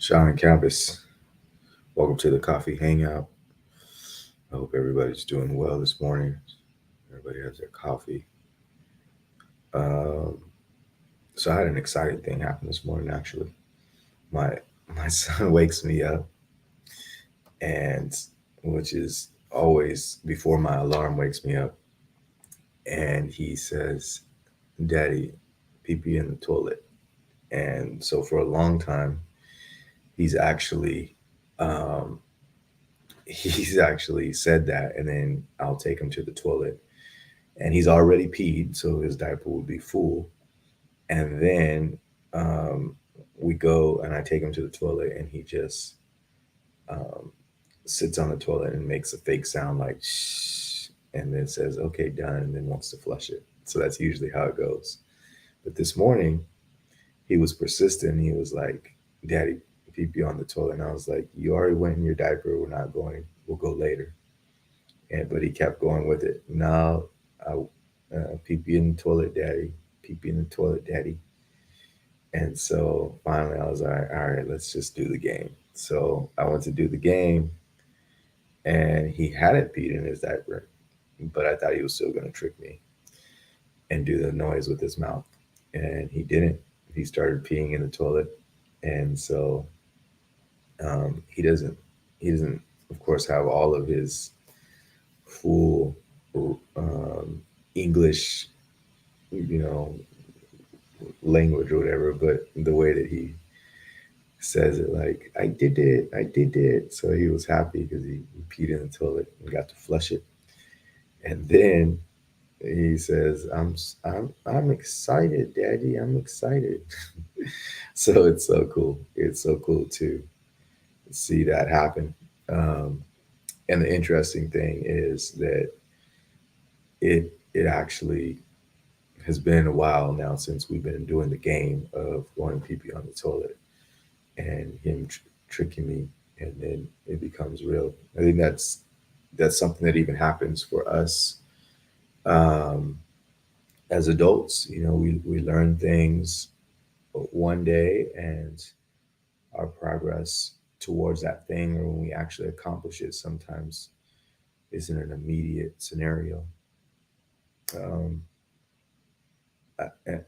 Sean and Campus, welcome to the Coffee Hangout. I hope everybody's doing well this morning. Everybody has their coffee. Um, so I had an exciting thing happen this morning. Actually, my my son wakes me up, and which is always before my alarm wakes me up, and he says, "Daddy, pee pee in the toilet." And so for a long time, he's actually um, he's actually said that, and then I'll take him to the toilet and he's already peed, so his diaper would be full. And then um, we go and I take him to the toilet, and he just um, sits on the toilet and makes a fake sound like shh, and then says, "Okay, done," and then wants to flush it. So that's usually how it goes. But this morning, he was persistent. He was like, "Daddy, pee pee on the toilet," and I was like, "You already went in your diaper. We're not going. We'll go later." And but he kept going with it. No, I pee pee in the toilet, daddy. Pee pee in the toilet, daddy. And so finally, I was like, all right, let's just do the game. So I went to do the game, and he hadn't peed in his diaper, but I thought he was still going to trick me and do the noise with his mouth, and he didn't. He started peeing in the toilet, and so he doesn't, of course, have all of his full um, English, you know, language or whatever, but the way that he says it, like, I did it. So he was happy because he peed in the toilet and got to flush it. And then he says, I'm excited, Daddy. I'm excited. So it's so cool. It's so cool to see that happen. Um, and the interesting thing is that it actually has been a while now since we've been doing the game of going pee pee on the toilet and him tricking me, and then it becomes real. I think that's something that even happens for us um, as adults. We learn things one day, and our progress towards that thing, or when we actually accomplish it, sometimes isn't an immediate scenario. Um,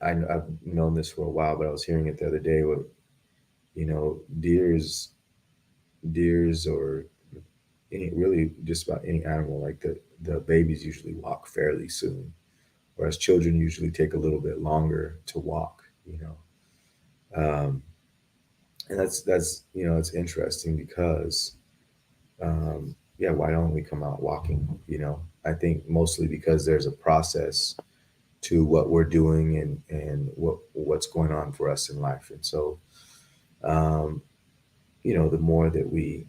I've known this for a while, but I was hearing it the other day. With deers, or really just about any animal, like the babies usually walk fairly soon, whereas children usually take a little bit longer to walk. Um, and that's it's interesting because yeah, why don't we come out walking? I think mostly because there's a process to what we're doing, and what's going on for us in life. And so um, the more that we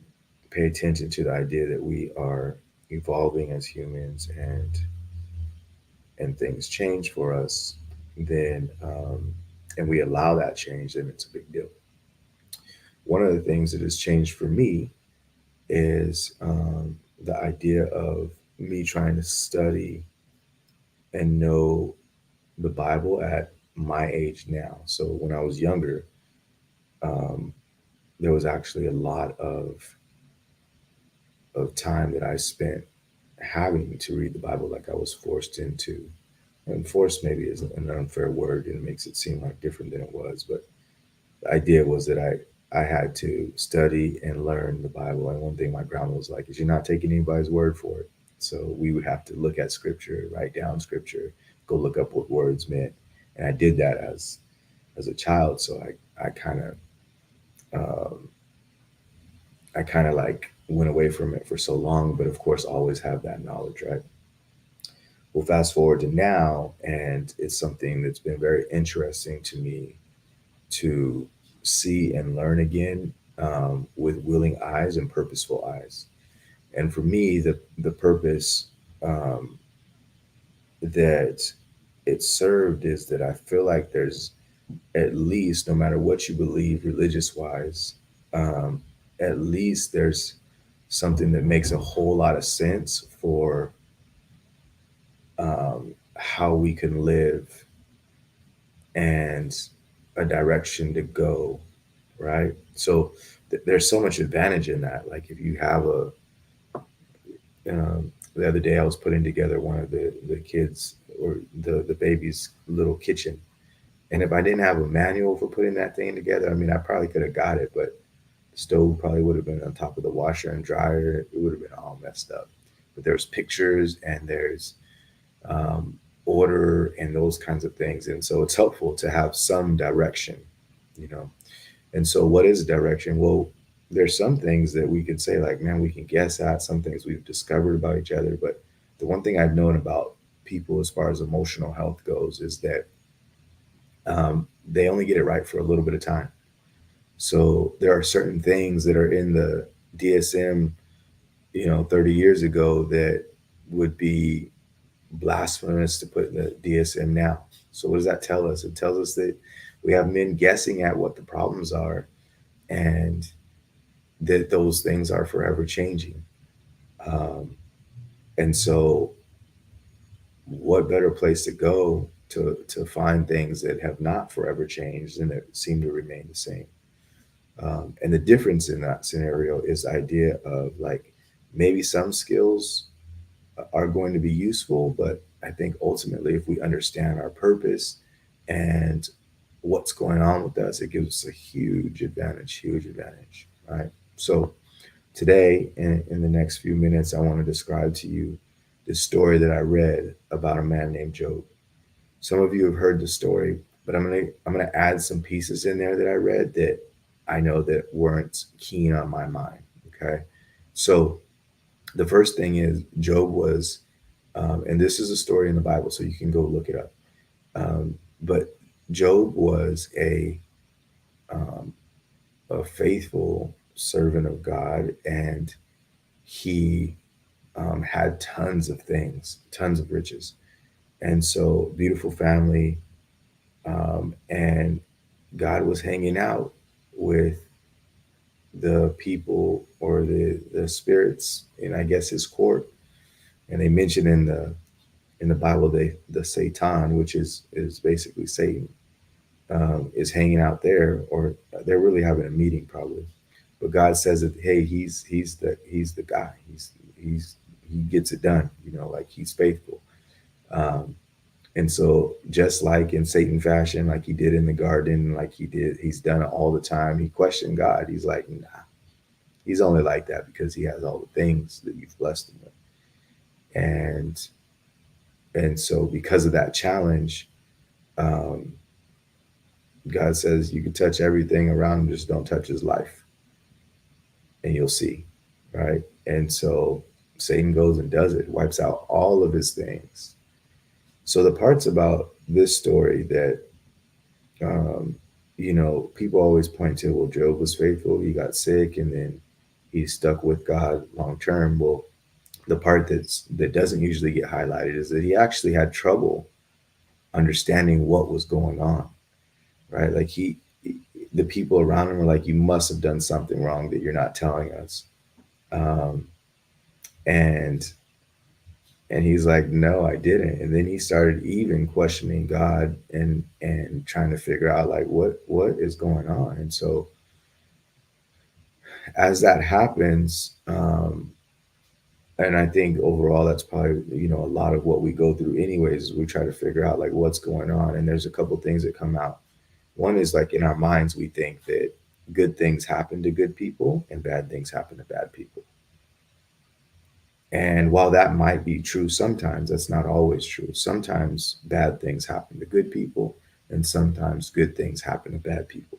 pay attention to the idea that we are evolving as humans, and things change for us, then and we allow that change, then it's a big deal. One of the things that has changed for me is the idea of me trying to study and know the Bible at my age now. So when I was younger, um, there was actually a lot of time that I spent having to read the Bible, like I was forced into. And forced maybe is an unfair word, and it makes it seem like different than it was. But the idea was that I had to study and learn the Bible. And one thing my grandma was like is, you're not taking anybody's word for it. So we would have to look at scripture, write down scripture, go look up what words meant. And I did that as a child. So um, I kind of like went away from it for so long, but of course always have that knowledge, right? Well, fast forward to now, and it's something that's been very interesting to me to see and learn again, with willing eyes and purposeful eyes. And for me, the purpose um, that it served is that I feel like there's, at least, no matter what you believe religious wise, um, at least there's something that makes a whole lot of sense for how we can live, and a direction to go, right? So there's so much advantage in that. Like if you have the other day I was putting together one of the kids or the baby's little kitchen. And if I didn't have a manual for putting that thing together, I mean, I probably could have got it, but the stove probably would have been on top of the washer and dryer. It would have been all messed up. But there's pictures and there's um, order and those kinds of things. And so it's helpful to have some direction, you know. And so, what is direction? Well, there's some things that we can say, like, man, we can guess at, some things we've discovered about each other. But the one thing I've known about people as far as emotional health goes is that they only get it right for a little bit of time. So there are certain things that are in the DSM, 30 years ago that would be blasphemous to put in the DSM now. So what does that tell us? It tells us that we have men guessing at what the problems are and that those things are forever changing. Um, and so what better place to go to find things that have not forever changed and that seem to remain the same? And the difference in that scenario is the idea of like maybe some skills are going to be useful, but I think ultimately, if we understand our purpose and what's going on with us, it gives us a huge advantage, right? So today, in the next few minutes, I want to describe to you this story that I read about a man named Job. Some of you have heard the story, but I'm gonna add some pieces in there that I read that I know that weren't keen on my mind. Okay, so the first thing is Job was, and this is a story in the Bible, so you can go look it up. But Job was um, a faithful servant of God, and he had tons of things, tons of riches, and so beautiful family, and God was hanging out with the people or the spirits in, I guess, his court. And they mention in the Bible the Satan, which is basically Satan, is hanging out there, or they're really having a meeting probably. But God says that hey, he's the guy. He gets it done. Like he's faithful. Um, and so just like in Satan fashion, like he did in the garden, like he's done it all the time. He questioned God. He's like, nah, he's only like that because he has all the things that you've blessed him with. And so because of that challenge, um, God says you can touch everything around him, just don't touch his life, and you'll see, right? And so Satan goes and does it, wipes out all of his things. So the parts about this story that um, people always point to, well, Job was faithful, he got sick, and then he stuck with God long term. Well, the part that doesn't usually get highlighted is that he actually had trouble understanding what was going on, right? Like the people around him were like, you must have done something wrong that you're not telling us. Um, and and he's like, no, I didn't. And then he started even questioning God and trying to figure out like what is going on. And so as that happens, and I think overall that's probably a lot of what we go through anyways, is we try to figure out like what's going on. And there's a couple things that come out. One is like in our minds we think that good things happen to good people and bad things happen to bad people. And while that might be true sometimes, that's not always true. Sometimes bad things happen to good people, and sometimes good things happen to bad people,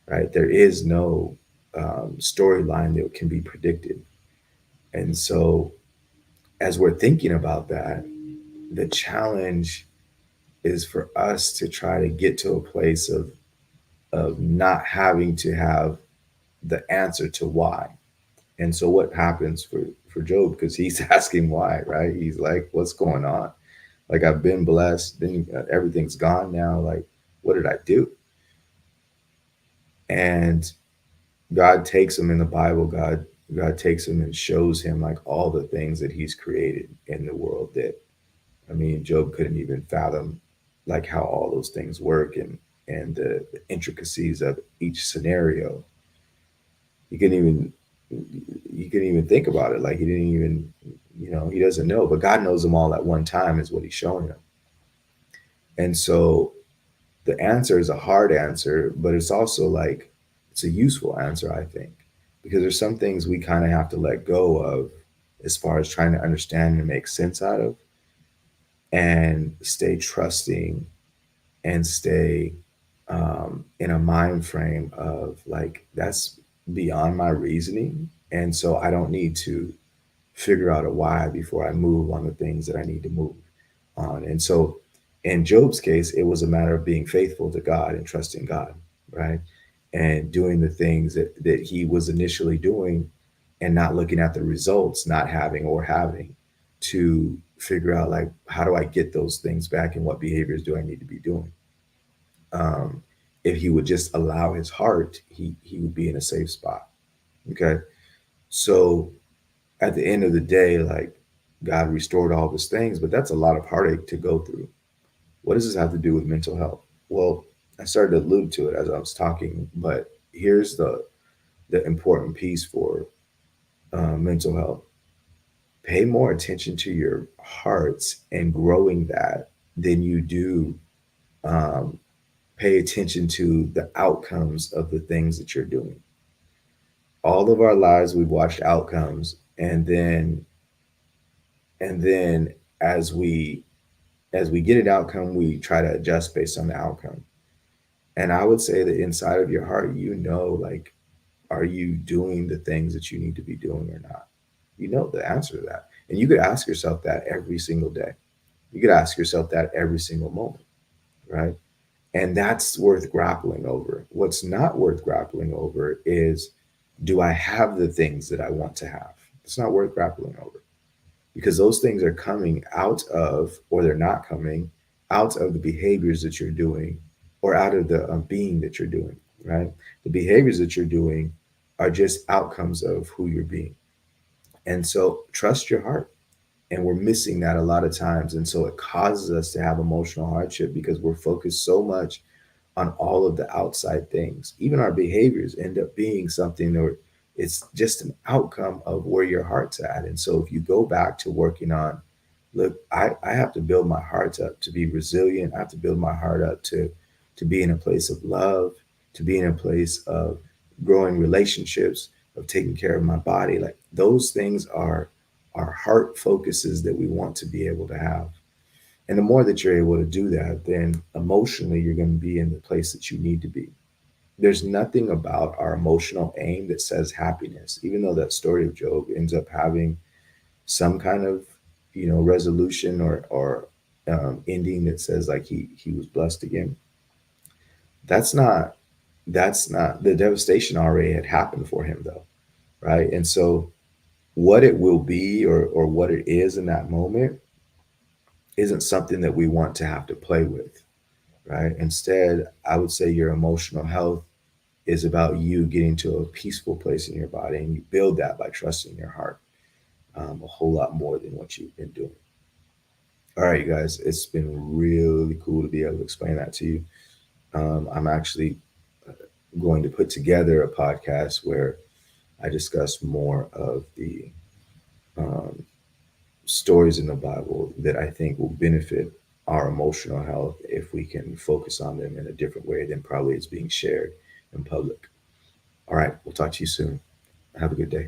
right? There is no storyline that can be predicted. And so, as we're thinking about that, the challenge is for us to try to get to a place of not having to have the answer to why. And so what happens for Job, because he's asking why, right? He's like, what's going on? Like I've been blessed, then everything's gone now. Like what did I do? And God takes him in the Bible. God takes him and shows him like all the things that he's created in the world that, I mean, Job couldn't even fathom like how all those things work and the intricacies of each scenario. He couldn't even think about it. Like he didn't even, he doesn't know, but God knows them all at one time is what he's showing him. And so the answer is a hard answer, but it's also like it's a useful answer, I think, because there's some things we kind of have to let go of as far as trying to understand and make sense out of, and stay trusting and stay in a mind frame of like that's beyond my reasoning, and so I don't need to figure out a why before I move on the things that I need to move on. And so in Job's case, it was a matter of being faithful to God and trusting God, right? And doing the things that he was initially doing and not looking at the results, not having or having, to figure out like, how do I get those things back and what behaviors do I need to be doing? Um, if he would just allow his heart, he would be in a safe spot. Okay. So at the end of the day, like God restored all those things, but that's a lot of heartache to go through. What does this have to do with mental health? Well, I started to allude to it as I was talking, but here's the important piece for mental health. Pay more attention to your hearts and growing that than you do um, pay attention to the outcomes of the things that you're doing. All of our lives, we've watched outcomes, and then as we get an outcome, we try to adjust based on the outcome. And I would say that inside of your heart, like, are you doing the things that you need to be doing or not? You know the answer to that. And you could ask yourself that every single day. You could ask yourself that every single moment, right? And that's worth grappling over. What's not worth grappling over is, do I have the things that I want to have? It's not worth grappling over, because those things are coming out of, or they're not coming out of the behaviors that you're doing, or out of the being that you're doing, right? The behaviors that you're doing are just outcomes of who you're being. And so trust your heart. And we're missing that a lot of times. And so it causes us to have emotional hardship because we're focused so much on all of the outside things. Even our behaviors end up being something, or it's just an outcome of where your heart's at. And so if you go back to working on, look, I have to build my heart up to be resilient. I have to build my heart up to be in a place of love, to be in a place of growing relationships, of taking care of my body. Like those things are heart focuses that we want to be able to have. And the more that you're able to do that, then emotionally you're going to be in the place that you need to be. There's nothing about our emotional aim that says happiness, even though that story of Job ends up having some kind of, resolution or ending that says like he was blessed again. That's not the devastation already had happened for him though, right? And so what it will be, or what it is in that moment, isn't something that we want to have to play with, right? Instead, I would say your emotional health is about you getting to a peaceful place in your body, and you build that by trusting your heart a whole lot more than what you've been doing. All right, you guys, it's been really cool to be able to explain that to you. I'm actually going to put together a podcast where I discuss more of the um, stories in the Bible that I think will benefit our emotional health if we can focus on them in a different way than probably it's being shared in public. All right, we'll talk to you soon. Have a good day.